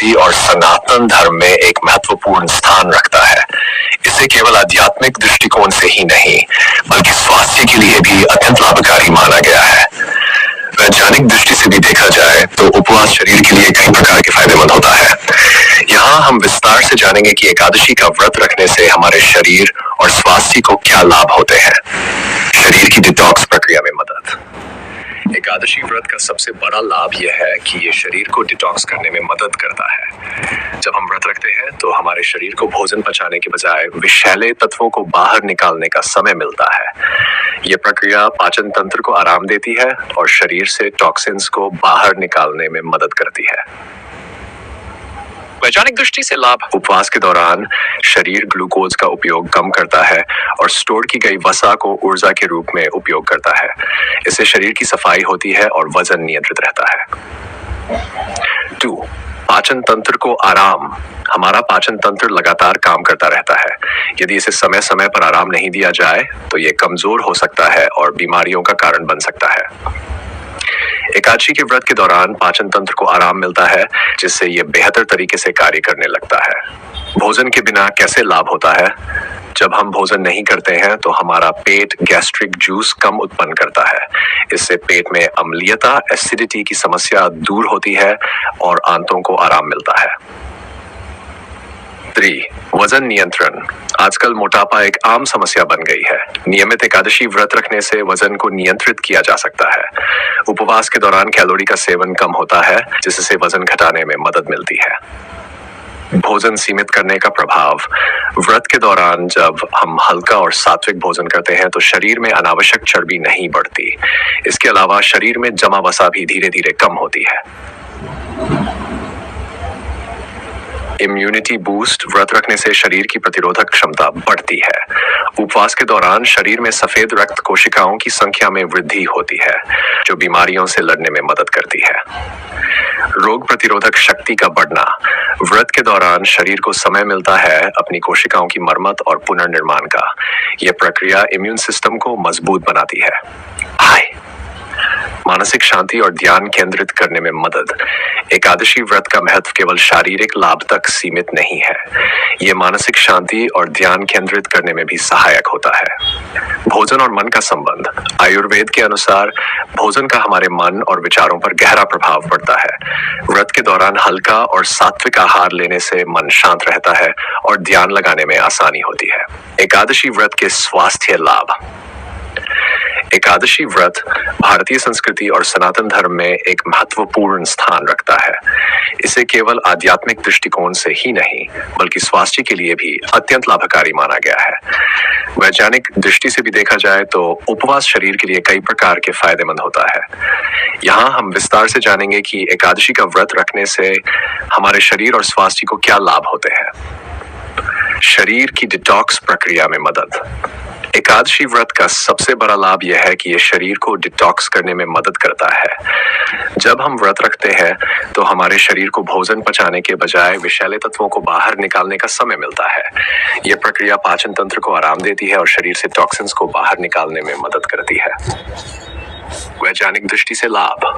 संस्कृति और सनातन धर्म में एक महत्वपूर्ण स्थान रखता है। इसे केवल आध्यात्मिक दृष्टिकोण से ही नहीं बल्कि स्वास्थ्य के लिए भी अत्यंत लाभकारी माना गया है। वैज्ञानिक दृष्टि से भी देखा जाए तो उपवास शरीर के लिए कई प्रकार के फायदेमंद होता है। यहाँ हम विस्तार से जानेंगे कि एकादशी का व्रत रखने से हमारे शरीर और स्वास्थ्य को क्या लाभ होते हैं। शरीर की डिटॉक्स प्रक्रिया में मदद। एकादशी व्रत का सबसे बड़ा लाभ यह है कि ये शरीर को डिटॉक्स करने में मदद करता है। जब हम व्रत रखते हैं तो हमारे शरीर को भोजन पचाने के बजाय विषैले तत्वों को बाहर निकालने का समय मिलता है। ये प्रक्रिया पाचन तंत्र को आराम देती है और शरीर से टॉक्सिन्स को बाहर निकालने में मदद करती है। वैज्ञानिक दृष्टि से लाभ। उपवास के दौरान शरीर ग्लूकोज का उपयोग कम करता है और स्टोर की गई वसा को ऊर्जा के रूप में उपयोग करता है। इससे शरीर की सफाई होती है और वजन नियंत्रित रहता है। 2. पाचन तंत्र को आराम। हमारा पाचन तंत्र लगातार काम करता रहता है। यदि इसे समय समय पर आराम नहीं दिया जाए तो ये कमजोर हो सकता है और बीमारियों का कारण बन सकता है। एकादशी के व्रत के दौरान पाचन तंत्र को आराम मिलता है जिससे ये बेहतर तरीके से कार्य करने लगता है। भोजन के बिना कैसे लाभ होता है? जब हम भोजन नहीं करते हैं तो हमारा पेट गैस्ट्रिक जूस कम उत्पन्न करता है। इससे पेट में अम्लीयता एसिडिटी की समस्या दूर होती है और आंतों को आराम मिलता है। 3. वजन नियंत्रण। आजकल मोटापा एक आम समस्या बन गई है। नियमित एकादशी व्रत रखने से वजन को नियंत्रित किया जा सकता है। उपवास के दौरान कैलोरी का सेवन कम होता है जिससे वजन घटाने में मदद मिलती है। भोजन सीमित करने का प्रभाव। व्रत के दौरान जब हम हल्का और सात्विक भोजन करते हैं तो शरीर में अनावश्यक चर्बी नहीं बढ़ती। इसके अलावा शरीर में जमा वसा भी धीरे धीरे कम होती है। Immunity boost. व्रत रखने से शरीर की प्रतिरोधक क्षमता बढ़ती है। उपवास के दौरान शरीर में सफेद रक्त कोशिकाओं की संख्या में वृद्धि होती है जो बीमारियों से लड़ने में मदद करती है। रोग प्रतिरोधक शक्ति का बढ़ना। व्रत के दौरान शरीर को समय मिलता है अपनी कोशिकाओं की मरम्मत और पुनर्निर्माण का। यह प्रक्रिया इम्यून सिस्टम को मजबूत बनाती है। मानसिक शांति और ध्यान केंद्रित करने में मदद। एकादशी व्रत का महत्व केवल शारीरिक लाभ तक सीमित नहीं है। ये मानसिक शांति और ध्यान केंद्रित करने में भी सहायक होता है। भोजन और मन का संबंध। आयुर्वेद के अनुसार भोजन का हमारे मन और विचारों पर गहरा प्रभाव पड़ता है। व्रत के दौरान हल्का और सात्विक आहार लेने से मन शांत रहता है और ध्यान लगाने में आसानी होती है। एकादशी व्रत के स्वास्थ्य लाभ। एकादशी व्रत भारतीय संस्कृति और सनातन धर्म में एक महत्वपूर्ण स्थान रखता है। इसे केवल आध्यात्मिक दृष्टिकोण से ही नहीं बल्कि स्वास्थ्य के लिए भी अत्यंत लाभकारी माना गया है। वैज्ञानिक दृष्टि से भी देखा जाए तो उपवास शरीर के लिए कई प्रकार के फायदेमंद होता है। यहाँ हम विस्तार से जानेंगे कि एकादशी का व्रत रखने से हमारे शरीर और स्वास्थ्य को क्या लाभ होते हैं। शरीर की डिटॉक्स प्रक्रिया में मदद। एकादशी व्रत का सबसे बड़ा लाभ यह है कि यह शरीर को डिटॉक्स करने में मदद करता है। जब हम व्रत रखते हैं तो हमारे शरीर को भोजन पचाने के बजाय विषैले तत्वों को बाहर निकालने का समय मिलता है। यह प्रक्रिया पाचन तंत्र को आराम देती है और शरीर से टॉक्सिन्स को बाहर निकालने में मदद करती है। वैज्ञानिक दृष्टि से लाभ।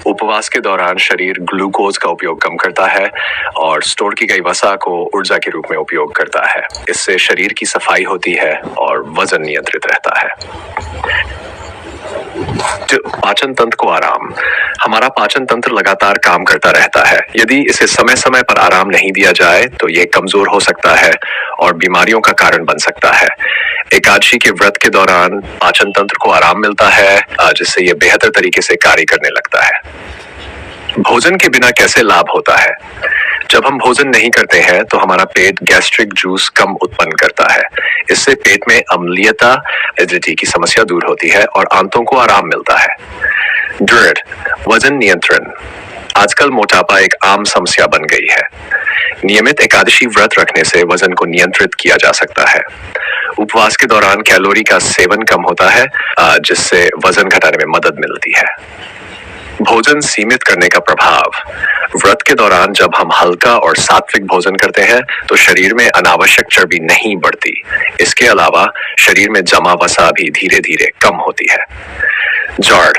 उपवास के दौरान शरीर ग्लूकोज का उपयोग कम करता है और स्टोर की गई वसा को ऊर्जा के रूप में उपयोग करता है। इससे शरीर की सफाई होती है और वजन नियंत्रित रहता है। पाचन तंत्र को आराम। हमारा पाचन तंत्र लगातार काम करता रहता है। यदि इसे समय समय पर आराम नहीं दिया जाए तो यह कमजोर हो सकता है और बीमारियों का कारण बन सकता है। एकादशी के व्रत के दौरान पाचन तंत्र को आराम मिलता है जिससे यह बेहतर तरीके से कार्य करने लगता है। भोजन के बिना कैसे लाभ होता है? जब हम भोजन नहीं करते हैं तो हमारा पेट गैस्ट्रिक जूस कम उत्पन्न करता है। इससे पेट में अम्लीयता एसिडिटी की समस्या दूर होती है और आंतों को आराम मिलता है। दृढ़ वजन नियंत्रण। आजकल मोटापा एक आम समस्या बन गई है। नियमित एकादशी व्रत रखने से वजन को नियंत्रित किया जा सकता है। उपवास के दौरान कैलोरी का सेवन कम होता है जिससे वजन घटाने में मदद मिलती है। भोजन सीमित करने का प्रभाव। व्रत के दौरान जब हम हल्का और सात्विक भोजन करते हैं तो शरीर में अनावश्यक चर्बी नहीं बढ़ती। इसके अलावा शरीर में जमा वसा भी धीरे धीरे कम होती है। जॉर्ड,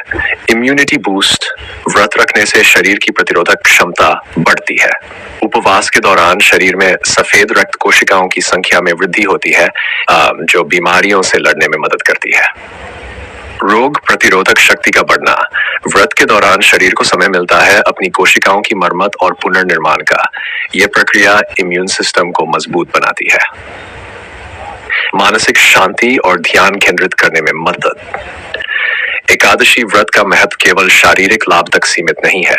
इम्यूनिटी बूस्ट, व्रत रखने से शरीर की प्रतिरोधक क्षमता बढ़ती है। उपवास के दौरान शरीर में सफेद रक्त कोशिकाओं की संख्या में वृद्धि होती है, जो बीमारियों से लड़ने में मदद करती है। रोग प्रतिरोधक शक्ति का बढ़ना, व्रत के दौरान शरीर को समय मिलता है अपनी कोशिकाओं की मरम्मत और पुनर्निर्माण का। यह प्रक्रिया इम्यून सिस्टम को मजबूत बनाती है। मानसिक शांति और ध्यान केंद्रित करने में मदद। एकादशी व्रत का महत्व केवल शारीरिक लाभ तक सीमित नहीं है,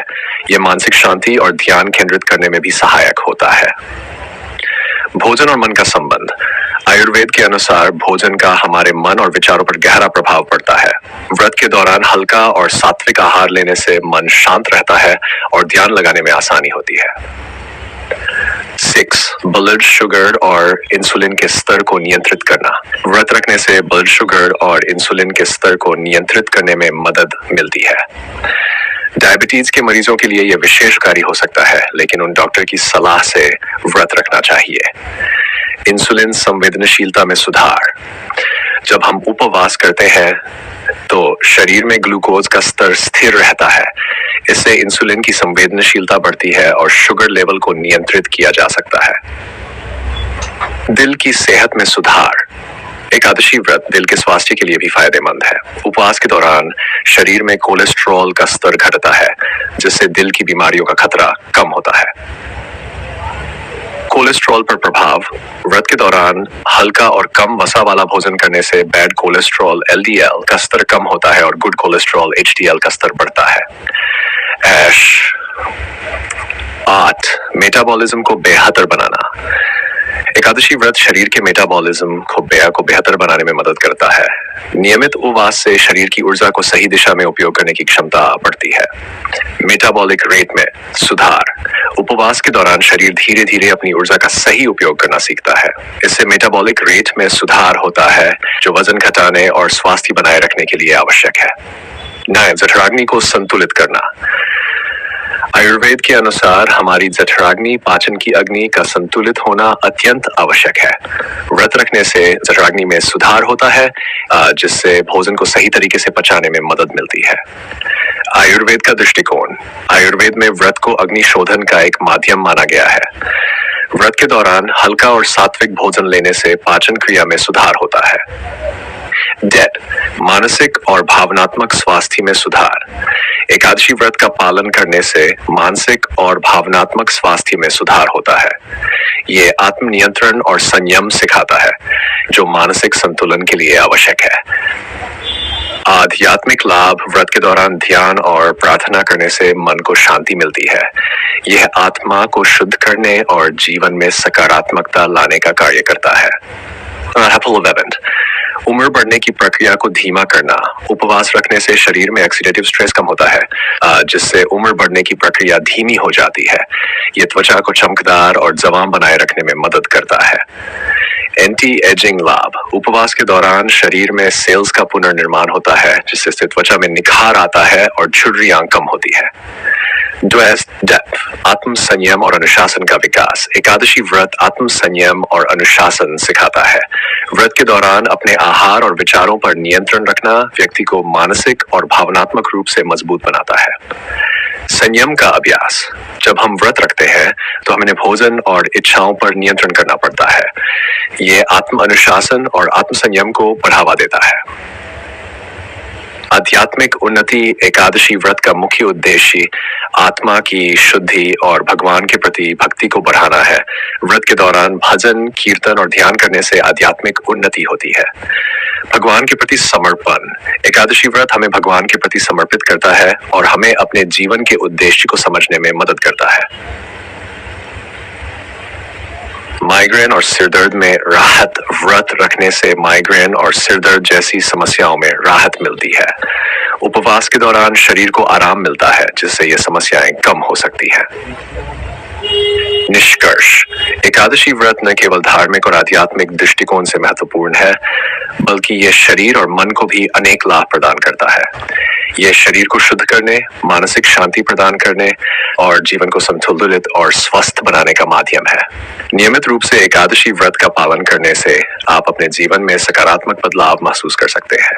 यह मानसिक शांति और ध्यान केंद्रित करने में भी सहायक होता है। भोजन और मन का संबंध, आयुर्वेद के अनुसार भोजन का हमारे मन और विचारों पर गहरा प्रभाव पड़ता है। व्रत के दौरान हल्का और सात्विक आहार लेने से मन शांत रहता है और ध्यान लगाने में आसानी होती है। 6. ब्लड शुगर और इंसुलिन के स्तर को नियंत्रित करना। व्रत रखने से ब्लड शुगर और इंसुलिन के स्तर को नियंत्रित करने में मदद मिलती है। डायबिटीज के मरीजों के लिए यह विशेषकारी हो सकता है, लेकिन उन डॉक्टर की सलाह से व्रत रखना चाहिए। इंसुलिन संवेदनशीलता में सुधार, जब हम उपवास करते हैं तो शरीर में ग्लूकोज का स्तर स्थिर रहता है। इससे इंसुलिन की संवेदनशीलता बढ़ती है और शुगर लेवल को नियंत्रित किया जा सकता है। दिल की सेहत में सुधार, एकादशी व्रत दिल के स्वास्थ्य के लिए भी फायदेमंद है। उपवास के दौरान शरीर में कोलेस्ट्रॉल का स्तर घटता है, जिससे दिल की बीमारियों का खतरा कम होता है। कोलेस्ट्रॉल पर प्रभाव, व्रत के दौरान हल्का और कम वसा वाला भोजन करने से बैड कोलेस्ट्रॉल LDL का स्तर कम होता है और गुड कोलेस्ट्रॉल HDL का स्तर बढ़ता है। 8. मेटाबॉलिज्म को बेहतर बनाना। एकादशी व्रत शरीर के मेटाबॉलिज्म को बेहतर बनाने में मदद करता है। नियमित उपवास से शरीर की ऊर्जा को सही दिशा में उपयोग करने की क्षमता बढ़ती है। मेटाबॉलिक रेट में सुधार, उपवास के दौरान शरीर धीरे धीरे अपनी ऊर्जा का सही उपयोग करना सीखता है। इससे मेटाबॉलिक रेट में सुधार होता है, जो वजन घटाने और स्वास्थ्य बनाए रखने के लिए आवश्यक है। 9. जठराग्नि को संतुलित करना। आयुर्वेद के अनुसार हमारी जठराग्नि पाचन की अग्नि का संतुलित होना अत्यंत आवश्यक है। व्रत रखने से जठराग्नि में सुधार होता है, जिससे भोजन को सही तरीके से पचाने में मदद मिलती है। आयुर्वेद का दृष्टिकोण, आयुर्वेद में व्रत को अग्नि शोधन का एक माध्यम माना गया है। व्रत के दौरान हल्का और सात्विक भोजन लेने से पाचन क्रिया में सुधार होता है। डेट, मानसिक और भावनात्मक स्वास्थ्य में सुधार। एकादशी व्रत का पालन करने से मानसिक और भावनात्मक स्वास्थ्य में सुधार होता है। ये आत्मनियंत्रण और संयम सिखाता है, जो मानसिक संतुलन के लिए आवश्यक है। आध्यात्मिक लाभ, व्रत के दौरान ध्यान और प्रार्थना करने से मन को शांति मिलती है। यह आत्मा को शुद्ध करने और जीवन में सकारात्मकता लाने का कार्य करता है। उम्र बढ़ने की प्रक्रिया को धीमा करना, उपवास रखने से शरीर में ऑक्सीडेटिव स्ट्रेस कम होता है, जिससे उम्र बढ़ने की प्रक्रिया धीमी हो जाती है। यह त्वचा को चमकदार और जवान बनाए रखने में मदद करता है। एंटी एजिंग लाभ, उपवास के दौरान शरीर में सेल्स का पुनर्निर्माण होता है, जिससे त्वचा में निखार आता है और झुर्रियां कम होती है। आत्म संयम और अनुशासन का विकास, एकादशी व्रत आत्म संयम और अनुशासन सिखाता है। व्रत के दौरान अपने आहार और विचारों पर नियंत्रण रखना व्यक्ति को मानसिक और भावनात्मक रूप से मजबूत बनाता है। संयम का अभ्यास, जब हम व्रत रखते हैं तो हमें भोजन और इच्छाओं पर नियंत्रण करना पड़ता है। ये आत्म अनुशासन और आत्म संयम को बढ़ावा देता है। आध्यात्मिक उन्नति, एकादशी व्रत का मुख्य उद्देश्य आत्मा की शुद्धि और भगवान के प्रति भक्ति को बढ़ाना है। व्रत के दौरान भजन, कीर्तन और ध्यान करने से आध्यात्मिक उन्नति होती है। भगवान के प्रति समर्पण, एकादशी व्रत हमें भगवान के प्रति समर्पित करता है और हमें अपने जीवन के उद्देश्य को समझने में मदद करता है। माइग्रेन और सिरदर्द में राहत, व्रत रखने से माइग्रेन और सिरदर्द जैसी समस्याओं में राहत मिलती है। उपवास के दौरान शरीर को आराम मिलता है, जिससे ये समस्याएं कम हो सकती हैं। निष्कर्ष, एकादशी व्रत न केवल धार्मिक और आध्यात्मिक दृष्टिकोण से महत्वपूर्ण है, बल्कि यह शरीर और मन को भी अनेक लाभ प्रदान करता है। यह शरीर को शुद्ध करने, मानसिक शांति प्रदान करने और जीवन को संतुलित और स्वस्थ बनाने का माध्यम है। नियमित रूप से एकादशी व्रत का पालन करने से आप अपने जीवन में सकारात्मक बदलाव महसूस कर सकते हैं।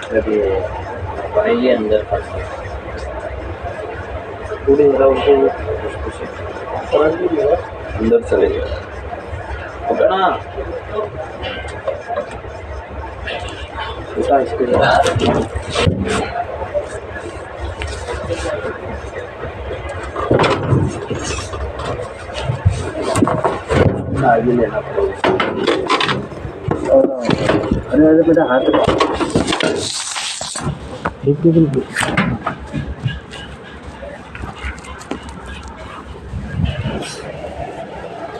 अरे आइए अंदर का थोड़ी जरा उनको अंदर चले गए पकड़ा बेटा इसके आगे लेना पड़ेगा। अरे बेटा हाथ